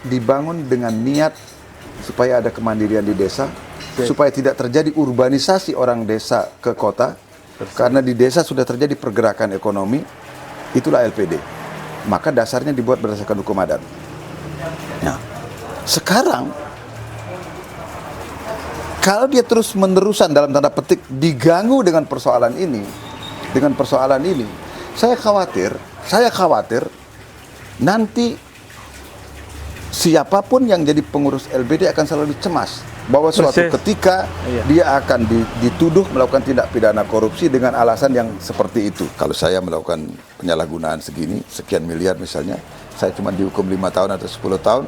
dibangun dengan niat supaya ada kemandirian di desa, supaya tidak terjadi urbanisasi orang desa ke kota, karena di desa sudah terjadi pergerakan ekonomi, itulah LPD. Maka dasarnya dibuat berdasarkan hukum adat. Nah, sekarang kalau dia terus menerusan dalam tanda petik diganggu dengan persoalan ini, saya khawatir nanti siapapun yang jadi pengurus LPD akan selalu cemas bahwa suatu ketika dia akan dituduh melakukan tindak pidana korupsi dengan alasan yang seperti itu. Kalau saya melakukan penyalahgunaan sekian miliar misalnya, saya cuma dihukum 5 tahun atau 10 tahun,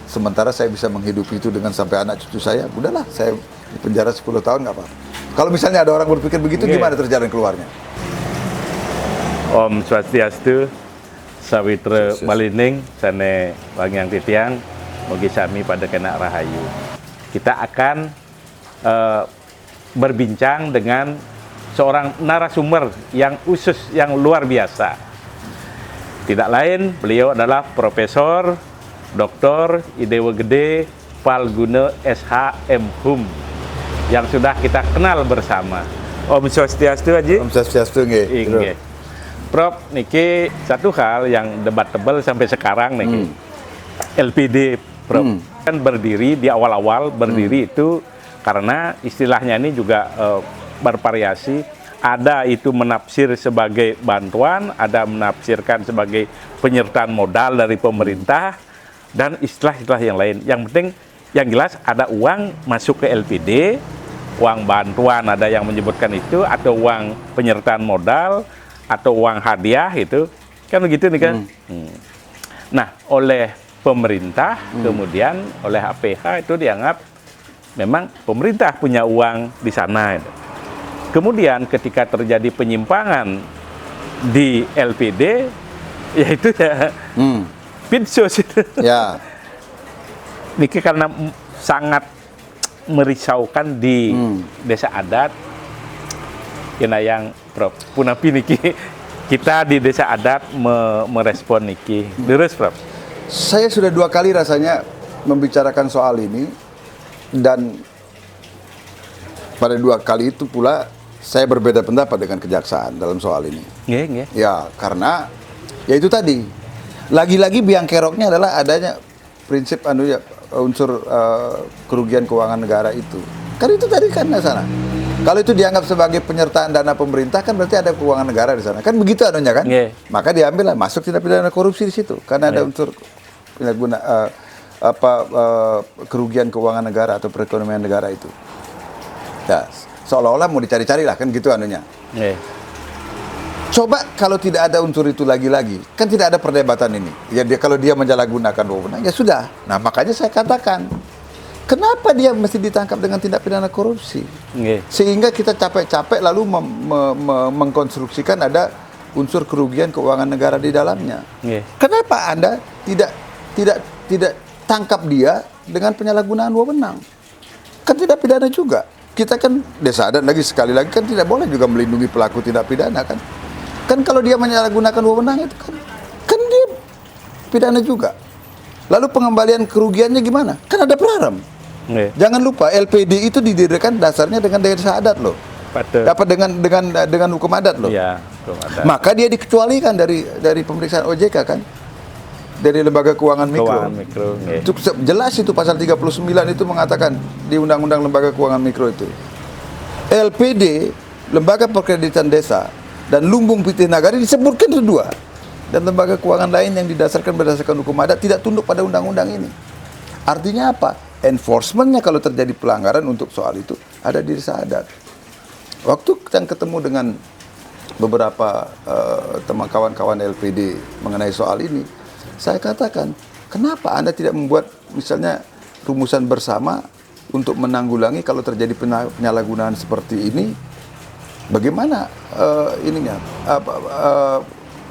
sementara saya bisa menghidupi itu dengan sampai anak cucu saya, udahlah saya di penjara 10 tahun nggak apa-apa. Kalau misalnya ada orang berpikir begitu, gimana terjalan keluarnya? Om Swastiastu, Sawitra Malining, Sane Wangyang Titiang, Mugi Sami pada kena rahayu. Kita akan berbincang dengan seorang narasumber yang khusus, yang luar biasa. Tidak lain, beliau adalah Profesor Dr. Idewa Gede Palguna SH.M. Hum yang sudah kita kenal bersama. Om Swastiastu, Haji. Om Swastiastu, nggih. Prof, niki satu hal yang debatable sampai sekarang niki. LPD, Prof, kan berdiri di awal-awal itu karena istilahnya ini juga bervariasi. Ada itu menafsir sebagai bantuan, ada menafsirkan sebagai penyertaan modal dari pemerintah, dan istilah-istilah yang lain. Yang penting, yang jelas ada uang masuk ke LPD, uang bantuan ada yang menyebutkan itu, atau uang penyertaan modal, atau uang hadiah itu, kan begitu nih kan. Nah, oleh pemerintah, kemudian oleh APH itu dianggap memang pemerintah punya uang di sana. Kemudian ketika terjadi penyimpangan di LPD, yaitu ya pinsos itu. Ya. Niki karena sangat merisaukan di desa adat, yang Prof, punapi niki kita di desa adat merespon niki. Terus Prof. Saya sudah 2 kali rasanya membicarakan soal ini, dan pada 2 kali itu pula saya berbeda pendapat dengan kejaksaan dalam soal ini. Ya, karena ya itu tadi. Lagi-lagi biang keroknya adalah adanya prinsip unsur kerugian keuangan negara itu. Kan itu tadi kan sana. Kalau itu dianggap sebagai penyertaan dana pemerintah, kan berarti ada keuangan negara di sana. Kan begitu anunya kan? Maka diambil lah, masuk tindak pidana korupsi di situ. Karena ada unsur kerugian keuangan negara atau perekonomian negara itu. Ya, seolah-olah mau dicari-cari lah, kan gitu anunya. Coba kalau tidak ada unsur itu lagi-lagi, kan tidak ada perdebatan ini. Ya kalau dia menyalahgunakan wewenang, ya sudah. Nah, makanya saya katakan, kenapa dia mesti ditangkap dengan tindak pidana korupsi? Sehingga kita capek-capek lalu mengkonstruksikan ada unsur kerugian keuangan negara di dalamnya. Kenapa Anda tidak tangkap dia dengan penyalahgunaan wewenang? Kan tidak pidana juga. Kita kan desa adat sekali lagi kan tidak boleh juga melindungi pelaku tindak pidana kan. Kan kalau dia menyalahgunakan wewenang itu kan dia pidana juga. Lalu pengembalian kerugiannya gimana? Kan ada praram. Jangan lupa LPD itu didirikan dasarnya dengan desa adat loh. Dapat dengan hukum adat loh. Ya, hukum adat. Maka dia dikecualikan dari pemeriksaan OJK kan. Dari lembaga keuangan mikro. Itu jelas itu pasal 39 itu mengatakan di Undang-Undang Lembaga Keuangan Mikro itu. LPD, Lembaga Perkreditan Desa, dan Lumbung Pitih Nagari disebutkan itu 2. Dan lembaga keuangan lain yang berdasarkan hukum adat tidak tunduk pada undang-undang ini. Artinya apa? Enforcementnya kalau terjadi pelanggaran untuk soal itu ada di desa adat. Waktu kita ketemu dengan beberapa teman kawan-kawan LPD mengenai soal ini, saya katakan, kenapa Anda tidak membuat misalnya rumusan bersama untuk menanggulangi kalau terjadi penyalahgunaan seperti ini? Bagaimana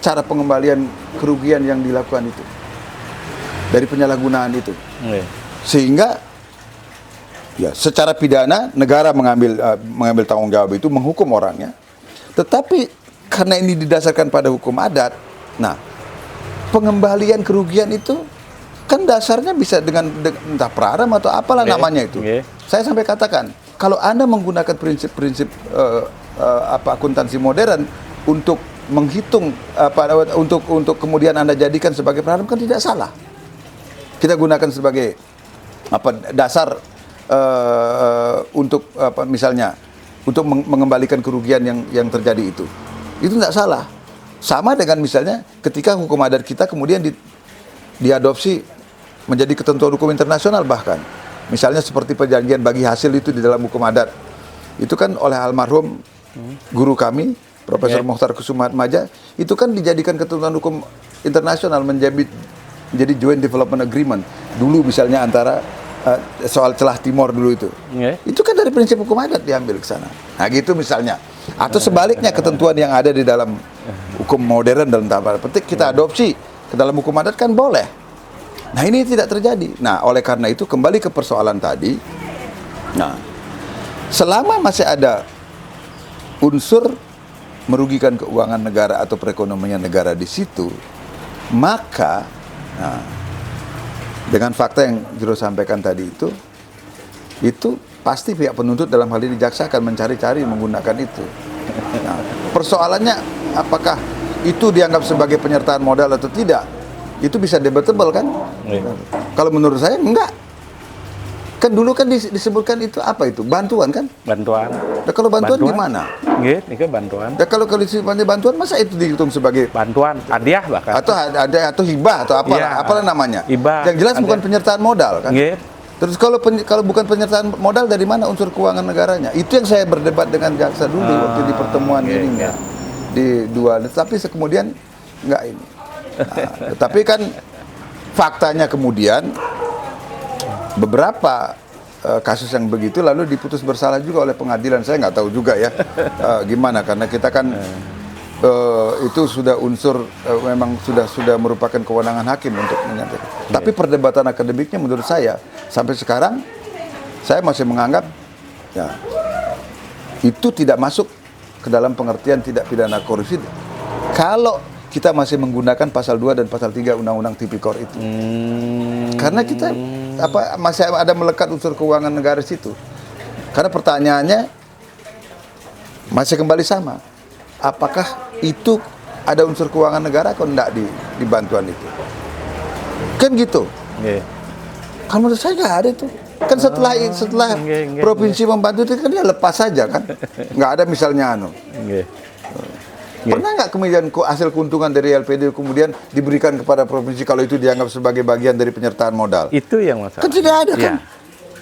cara pengembalian kerugian yang dilakukan itu dari penyalahgunaan itu? Sehingga ya secara pidana negara mengambil tanggung jawab itu, menghukum orangnya. Tetapi karena ini didasarkan pada hukum adat, nah pengembalian kerugian itu Kan dasarnya bisa dengan entah praram atau apalah namanya itu. Saya sampai katakan, kalau Anda menggunakan prinsip-prinsip akuntansi modern untuk menghitung untuk kemudian Anda jadikan sebagai praram, kan tidak salah. Kita gunakan sebagai dasar untuk misalnya untuk mengembalikan kerugian yang terjadi itu tidak salah. Sama dengan misalnya ketika hukum adat kita kemudian diadopsi menjadi ketentuan hukum internasional, bahkan misalnya seperti perjanjian bagi hasil itu di dalam hukum adat itu kan oleh almarhum guru kami Profesor Mokhtar Kusumaatmadja, itu kan dijadikan ketentuan hukum internasional menjadi joint development agreement dulu, misalnya antara soal celah Timor dulu itu. Itu kan dari prinsip hukum adat diambil ke sana. Nah gitu misalnya. Atau sebaliknya ketentuan yang ada di dalam hukum modern dalam tanda petik kita adopsi ke dalam hukum adat kan boleh. Nah ini tidak terjadi. Nah oleh karena itu kembali ke persoalan tadi. Nah selama masih ada unsur merugikan keuangan negara atau perekonomian negara di situ, maka dengan fakta yang Jero sampaikan tadi itu pasti pihak penuntut dalam hal ini jaksa akan mencari-cari menggunakan itu. Nah, persoalannya apakah itu dianggap sebagai penyertaan modal atau tidak? Itu bisa debatable kan? Kalau menurut saya enggak. Kan dulu kan disebutkan itu apa itu? Bantuan kan? Bantuan. Nah, kalau bantuan gimana? Nggih, ini bantuan. Nah, kalau disebutnya bantuan, masa itu dihitung sebagai bantuan, hadiah bahkan. Atau hibah atau apalah namanya. Hibah. Yang jelas bukan penyertaan modal kan? Nggih. Terus kalau bukan penyertaan modal, dari mana unsur keuangan negaranya? Itu yang saya berdebat dengan jaksa dulu waktu di pertemuan ini di dua. Tapi kemudian enggak ini. Nah, tapi kan faktanya kemudian beberapa kasus yang begitu lalu diputus bersalah juga oleh pengadilan. Saya nggak tahu juga ya gimana, karena kita kan itu sudah unsur memang sudah merupakan kewenangan hakim untuk menyampaikan. Tapi perdebatan akademiknya menurut saya sampai sekarang saya masih menganggap ya itu tidak masuk ke dalam pengertian tidak pidana korupsi kalau kita masih menggunakan pasal 2 dan pasal 3 Undang-Undang Tipikor itu. Karena kita masih ada melekat unsur keuangan negara situ. Karena pertanyaannya masih kembali sama. Apakah itu ada unsur keuangan negara atau enggak di bantuan itu? Kan gitu. Kan menurut saya nggak ada itu. Kan setelah provinsi membantu itu kan dia lepas saja kan. Nggak ada misalnya Pernah nggak kemudian hasil keuntungan dari LPD kemudian diberikan kepada provinsi kalau itu dianggap sebagai bagian dari penyertaan modal? Itu yang masalah. Kan tidak ada kan?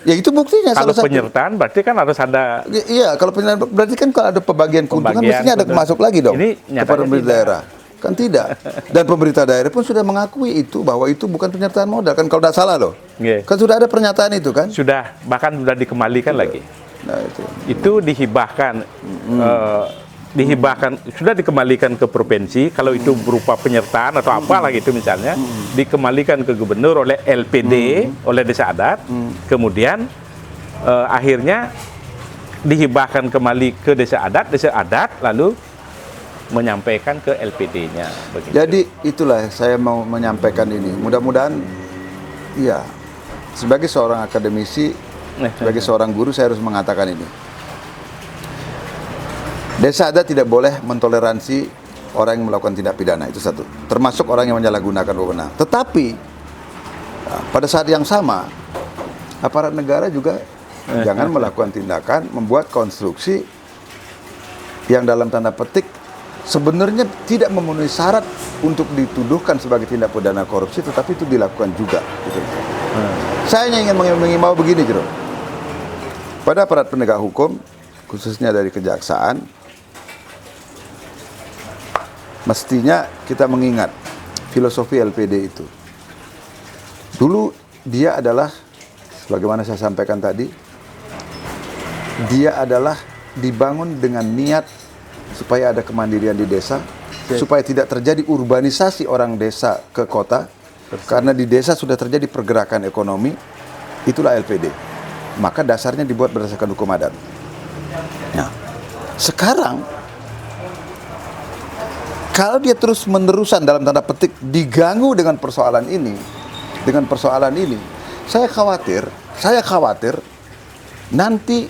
Ya itu buktinya. Kalau penyertaan berarti kan harus ada. Iya, kalau penyertaan berarti kan kalau ada pembagian keuntungan mestinya ada masuk lagi dong kepada pemerintah daerah. Kan tidak. Dan pemerintah daerah pun sudah mengakui itu bahwa itu bukan penyertaan modal kan, kalau tidak salah loh. Kan sudah ada pernyataan itu kan? Sudah, bahkan sudah dikembalikan lagi. Nah, itu dihibahkan. Sudah dikembalikan ke provinsi kalau itu berupa penyertaan atau apalah gitu misalnya, dikembalikan ke gubernur oleh LPD, oleh desa adat, kemudian akhirnya dihibahkan kembali ke desa adat lalu menyampaikan ke LPD-nya. Jadi itulah saya mau menyampaikan ini. Mudah-mudahan, ya, sebagai seorang akademisi, sebagai seorang guru saya harus mengatakan ini. Desa adat tidak boleh mentoleransi orang yang melakukan tindak pidana, itu satu. Termasuk orang yang menyalahgunakan wewenang. Tetapi pada saat yang sama, aparat negara juga jangan melakukan tindakan membuat konstruksi yang dalam tanda petik sebenarnya tidak memenuhi syarat untuk dituduhkan sebagai tindak pidana korupsi, tetapi itu dilakukan juga. Gitu. Saya hanya ingin mengimbau begini, Jero. Pada aparat penegak hukum, khususnya dari kejaksaan, mestinya kita mengingat filosofi LPD itu. Dulu dia adalah, sebagaimana saya sampaikan tadi, dia adalah dibangun dengan niat supaya ada kemandirian di desa, supaya tidak terjadi urbanisasi orang desa ke kota, karena di desa sudah terjadi pergerakan ekonomi, itulah LPD. Maka dasarnya dibuat berdasarkan hukum adat. Nah, sekarang kalau dia terus-menerusan dalam tanda petik diganggu dengan persoalan ini, dengan persoalan ini. Saya khawatir nanti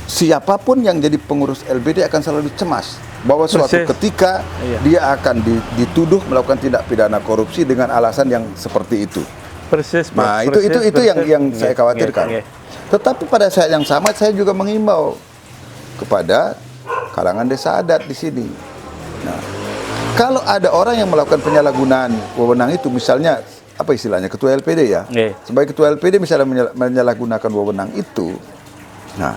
siapapun yang jadi pengurus LPD akan selalu cemas bahwa suatu ketika dia akan dituduh melakukan tindak pidana korupsi dengan alasan yang seperti itu. Nah, itu yang saya khawatirkan. Tetapi pada saat yang sama saya juga mengimbau kepada kalangan desa adat di sini. Nah, kalau ada orang yang melakukan penyalahgunaan wewenang itu, misalnya apa istilahnya, ketua LPD ya, sebagai ketua LPD misalnya menyalahgunakan wewenang itu, nah,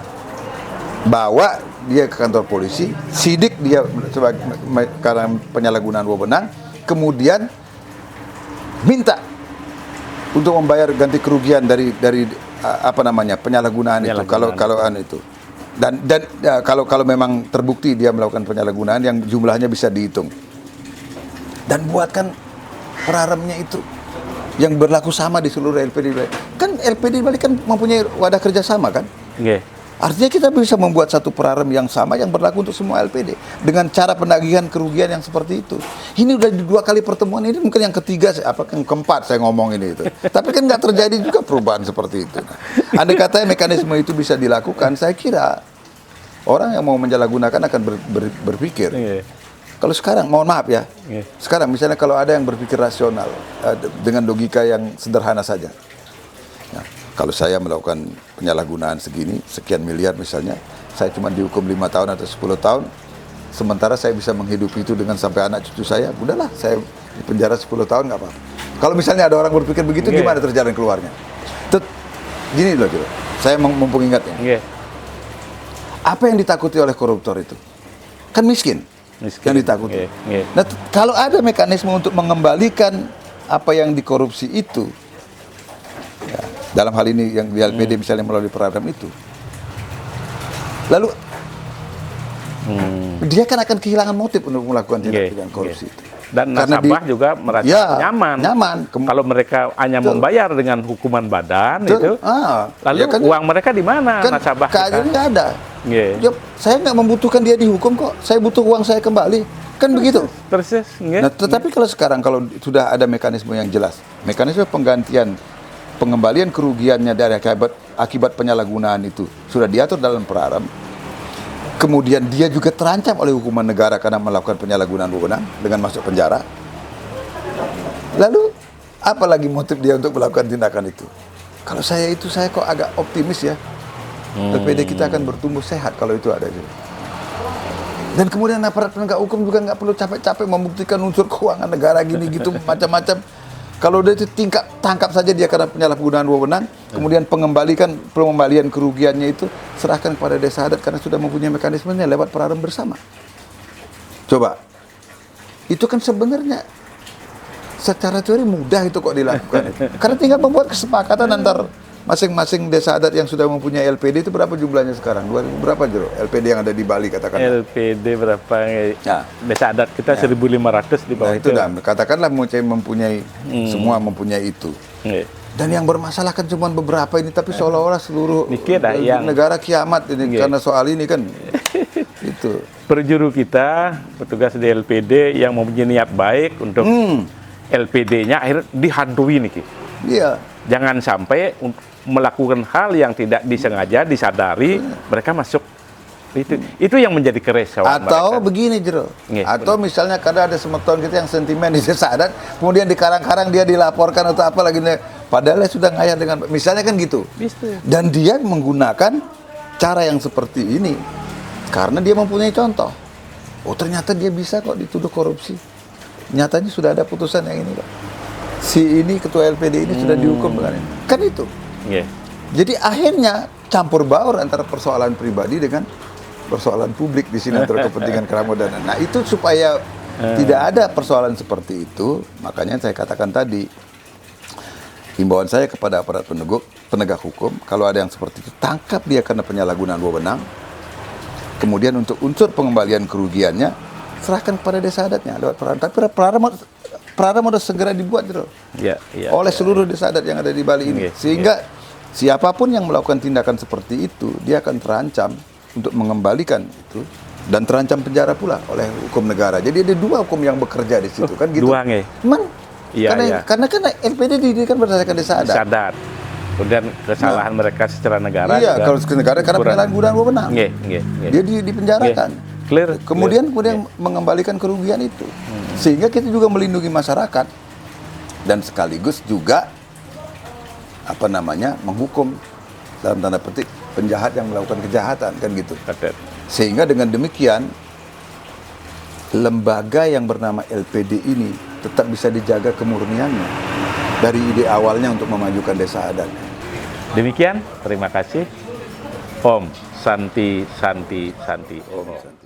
bawa dia ke kantor polisi, sidik dia sebagai karena penyalahgunaan wewenang, kemudian minta untuk membayar ganti kerugian dari apa namanya penyalahgunaan itu, kalau itu. Dan ya, kalau memang terbukti dia melakukan penyalahgunaan yang jumlahnya bisa dihitung, dan buatkan peraremnya itu yang berlaku sama di seluruh LPD. Kan LPD Bali kan mempunyai wadah kerjasama kan? Artinya kita bisa membuat satu perarem yang sama yang berlaku untuk semua LPD dengan cara penagihan kerugian yang seperti itu. Ini udah 2 kali pertemuan, ini mungkin yang ketiga, yang keempat saya ngomong ini itu. Tapi kan nggak terjadi juga perubahan seperti itu. Nah, andai katanya mekanisme itu bisa dilakukan, saya kira orang yang mau menyalahgunakan akan berpikir. Kalau sekarang, mohon maaf ya, sekarang misalnya kalau ada yang berpikir rasional dengan logika yang sederhana saja. Nah, kalau saya melakukan penyalahgunaan segini, sekian miliar misalnya, saya cuma dihukum 5 tahun atau 10 tahun, sementara saya bisa menghidupi itu dengan sampai anak cucu saya, udahlah saya di penjara 10 tahun nggak apa-apa. Kalau misalnya ada orang berpikir begitu, gimana terjalan keluarnya? Gini loh, saya mumpung ingatnya. Apa yang ditakuti oleh koruptor itu? Kan miskin. Yang ditakuti. Nah, kalau ada mekanisme untuk mengembalikan apa yang dikorupsi itu, ya, dalam hal ini yang di LPD misalnya melalui perarem itu, lalu dia kan akan kehilangan motif untuk melakukan tindak pidana korupsi itu. Dan nasabah juga merasa nyaman. Kalau mereka hanya membayar dengan hukuman badan itu, lalu ya kan, uang mereka di mana? Kan nasabah kita nggak ada. Ya, saya nggak membutuhkan dia dihukum kok. Saya butuh uang saya kembali. Kan begitu. Persis. Nah, tetapi kalau sekarang kalau sudah ada mekanisme yang jelas, mekanisme pengembalian kerugiannya dari akibat penyalahgunaan itu sudah diatur dalam perarem. Kemudian dia juga terancam oleh hukuman negara karena melakukan penyalahgunaan wewenang dengan masuk penjara. Lalu apa lagi motif dia untuk melakukan tindakan itu? Kalau saya kok agak optimis ya. LPD kita akan bertumbuh sehat kalau itu ada juga. Dan kemudian aparat penegak hukum juga nggak perlu capek-capek membuktikan unsur keuangan negara gini gitu macam-macam. Kalau dia tangkap saja dia karena penyalahgunaan wewenang, kemudian pengembalian kerugiannya itu serahkan kepada desa adat karena sudah mempunyai mekanismenya lewat perarem bersama. Coba, itu kan sebenarnya secara teori mudah itu kok dilakukan. Karena tinggal membuat kesepakatan antar masing-masing desa adat yang sudah mempunyai LPD itu berapa jumlahnya sekarang? Berapa Jero? LPD yang ada di Bali katakan. LPD berapa? Ya. Desa adat kita 1.500 di bawah itu. Nah, katakanlah mempunyai semua mempunyai itu. Dan yang bermasalah kan cuma beberapa ini, tapi seolah-olah seluruh negara kiamat ini karena soal ini kan. Itu. Perjuru kita, petugas di LPD yang mempunyai niat baik untuk LPD-nya akhirnya dihantui nih. Iya. Jangan sampai melakukan hal yang tidak disengaja, disadari, mereka masuk. Itu yang menjadi keresauan atau mereka. Begini Jero, atau misalnya kadang ada semeton kita yang sentimen di desa adat, kemudian di karang-karang dia dilaporkan atau apa lagi, padahal dia sudah ngayar dengan, misalnya kan gitu. Dan dia menggunakan cara yang seperti ini karena dia mempunyai contoh. Oh ternyata dia bisa kok dituduh korupsi. Nyatanya sudah ada putusan yang ini kok. Si ini ketua LPD ini sudah dihukum dengan ini. Kan itu. Jadi akhirnya campur baur antara persoalan pribadi dengan persoalan publik di sini antara kepentingan keramodanan. Nah itu supaya tidak ada persoalan seperti itu, makanya saya katakan tadi, himbauan saya kepada aparat penegak hukum, kalau ada yang seperti itu, tangkap dia karena penyalahgunaan wewenang, kemudian untuk unsur pengembalian kerugiannya, serahkan kepada desa adatnya lewat perarem. Tapi perarem harus segera dibuat oleh seluruh desa adat yang ada di Bali ini. Sehingga siapapun yang melakukan tindakan seperti itu, dia akan terancam untuk mengembalikan itu dan terancam penjara pula oleh hukum negara. Jadi ada 2 hukum yang bekerja di situ kan gitu. Dua Iya, iya. Karena LPD didirikan berdasarkan desa adat. Sadat. Kemudian kesalahan mereka secara negara. Iya, juga kalau ke negara karena kurang. penyalahgunaan wewenang. Nggih, nggih, nggih. Dia dipenjarakan. Nggih. Clear. Kemudian clear. mengembalikan kerugian itu. Sehingga kita juga melindungi masyarakat dan sekaligus juga menghukum dalam tanda petik penjahat yang melakukan kejahatan kan gitu. Betul. Sehingga dengan demikian lembaga yang bernama LPD ini tetap bisa dijaga kemurniannya dari ide awalnya untuk memajukan desa adat. Demikian, terima kasih. Om Santi Santi Santi Om.